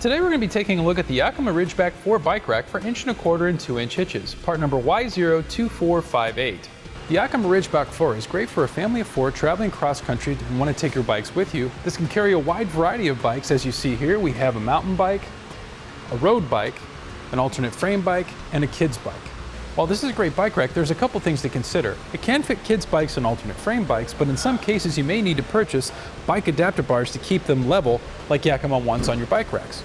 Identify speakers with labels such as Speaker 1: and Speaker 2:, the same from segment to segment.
Speaker 1: Today we're going to be taking a look at the Yakima Ridgeback 4 bike rack for 1¼ and 2" hitches, part number Y02458. The Yakima Ridgeback 4 is great for a family of 4 traveling cross country and want to take your bikes with you. This can carry a wide variety of bikes. As you see here, we have a mountain bike, a road bike, an alternate frame bike, and a kids bike. While this is a great bike rack, there's a couple things to consider. It can fit kids bikes and alternate frame bikes, but in some cases you may need to purchase bike adapter bars to keep them level like Yakima wants on your bike racks.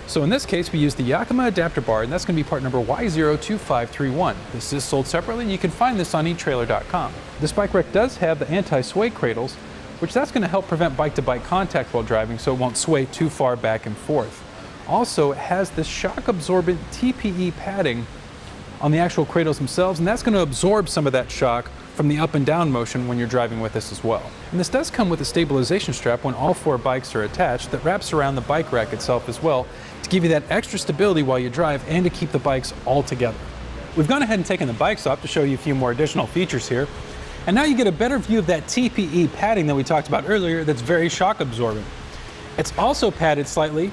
Speaker 1: So in this case, we use the Yakima adapter bar, and that's going to be part number Y02531. This is sold separately, and you can find this on etrailer.com. This bike rack does have the anti-sway cradles, which that's going to help prevent bike-to-bike contact while driving so it won't sway too far back and forth. Also, it has this shock-absorbent TPE padding on the actual cradles themselves, and that's going to absorb some of that shock from the up and down motion when you're driving with this as well. And this does come with a stabilization strap when all 4 bikes are attached that wraps around the bike rack itself as well to give you that extra stability while you drive and to keep the bikes all together. We've gone ahead and taken the bikes off to show you a few more additional features here. And now you get a better view of that TPE padding that we talked about earlier that's very shock absorbent. It's also padded slightly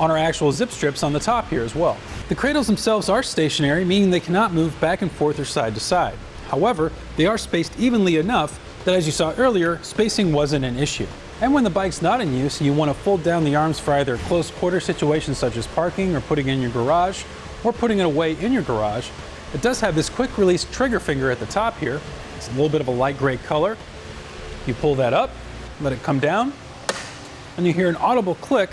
Speaker 1: on our actual zip strips on the top here as well. The cradles themselves are stationary, meaning they cannot move back and forth or side to side. However, they are spaced evenly enough that, as you saw earlier, spacing wasn't an issue. And when the bike's not in use and you want to fold down the arms for either close quarter situations such as parking or putting it in your garage or putting it away in your garage, it does have this quick release trigger finger at the top here. It's a little bit of a light gray color. You pull that up, let it come down, and you hear an audible click,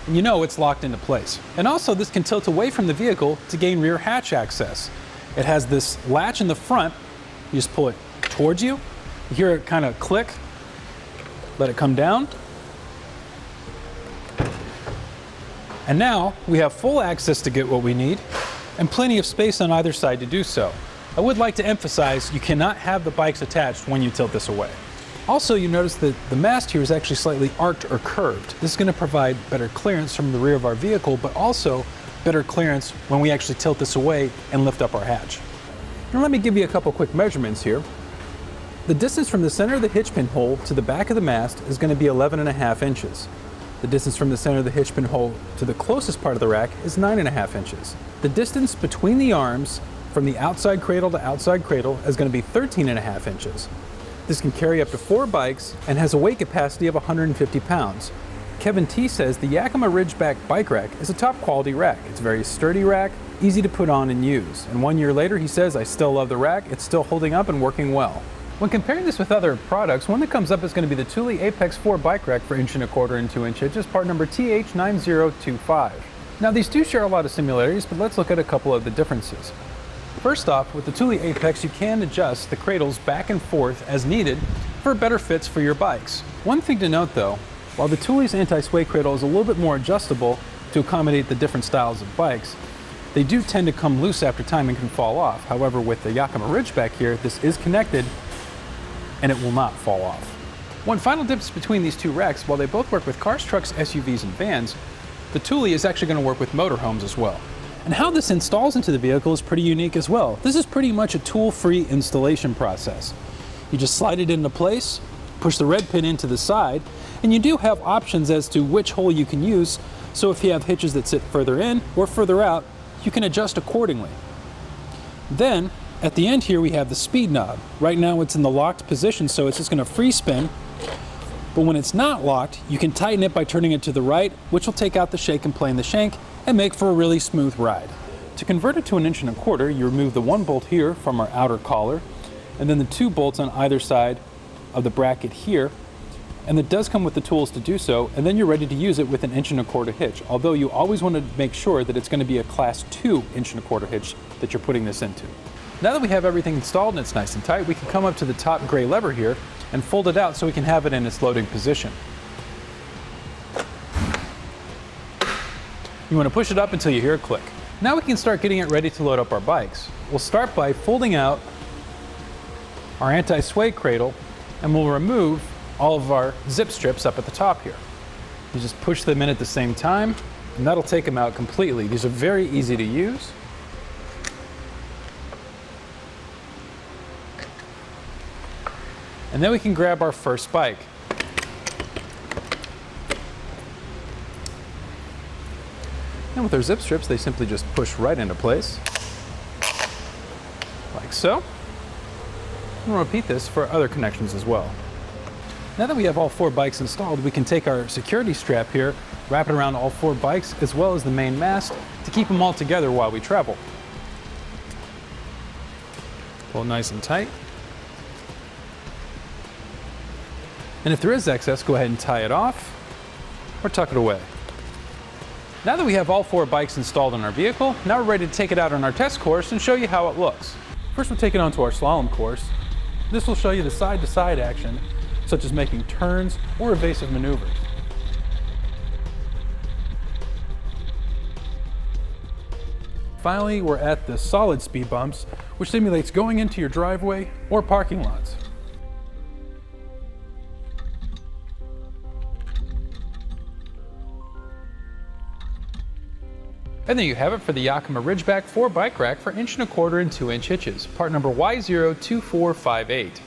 Speaker 1: and you know it's locked into place. And also this can tilt away from the vehicle to gain rear hatch access. It has this latch in the front. You just pull it towards you. You hear it kind of click. Let it come down. And now we have full access to get what we need and plenty of space on either side to do so. I would like to emphasize you cannot have the bikes attached when you tilt this away. Also, you notice that the mast here is actually slightly arced or curved. This is going to provide better clearance from the rear of our vehicle, but also better clearance when we actually tilt this away and lift up our hatch. Now let me give you a couple quick measurements here. The distance from the center of the hitch pinhole to the back of the mast is going to be 11½ inches. The distance from the center of the hitch pinhole to the closest part of the rack is 9½ inches. The distance between the arms from the outside cradle to outside cradle is going to be 13½ inches. This can carry up to 4 bikes and has a weight capacity of 150 pounds. Kevin T says the Yakima Ridgeback bike rack is a top quality rack. It's a very sturdy rack, easy to put on and use. And 1 year later, he says, I still love the rack. It's still holding up and working well. When comparing this with other products, one that comes up is going to be the Thule Apex 4 bike rack for 1¼ and 2" hitches, part number TH9025. Now these do share a lot of similarities, but let's look at a couple of the differences. First off, with the Thule Apex, you can adjust the cradles back and forth as needed for better fits for your bikes. One thing to note though, while the Thule's anti-sway cradle is a little bit more adjustable to accommodate the different styles of bikes, they do tend to come loose after time and can fall off. However, with the Yakima Ridgeback here, this is connected and it will not fall off. One final difference between these two racks, while they both work with cars, trucks, SUVs, and vans, the Thule is actually going to work with motorhomes as well. And how this installs into the vehicle is pretty unique as well. This is pretty much a tool-free installation process. You just slide it into place, push the red pin into the side, and you do have options as to which hole you can use, so if you have hitches that sit further in or further out, you can adjust accordingly. Then, at the end here we have the speed knob. Right now it's in the locked position, so it's just going to free spin, but when it's not locked, you can tighten it by turning it to the right, which will take out the shake and plane the shank and make for a really smooth ride. To convert it to 1¼ you remove the 1 bolt here from our outer collar, and then the 2 bolts on either side of the bracket here, and it does come with the tools to do so, and then you're ready to use it with an 1¼ hitch, although you always want to make sure that it's going to be a class 2 1¼ hitch that you're putting this into. Now that we have everything installed and it's nice and tight, we can come up to the top gray lever here and fold it out so we can have it in its loading position. You want to push it up until you hear a click. Now we can start getting it ready to load up our bikes. We'll start by folding out our anti-sway cradle, and we'll remove all of our zip strips up at the top here. You just push them in at the same time, and that'll take them out completely. These are very easy to use. And then we can grab our first bike. And with our zip strips, they simply just push right into place, like so. And we'll repeat this for other connections as well. Now that we have all 4 bikes installed, we can take our security strap here, wrap it around all 4 bikes as well as the main mast to keep them all together while we travel. Pull nice and tight. And if there is excess, go ahead and tie it off or tuck it away. Now that we have all 4 bikes installed in our vehicle, now we're ready to take it out on our test course and show you how it looks. First, we'll take it onto our slalom course. This will show you the side-to-side action, such as making turns or evasive maneuvers. Finally, we're at the solid speed bumps, which simulates going into your driveway or parking lots. And there you have it for the Yakima Ridgeback 4 bike rack for 1¼ and 2" hitches, part number Y02458.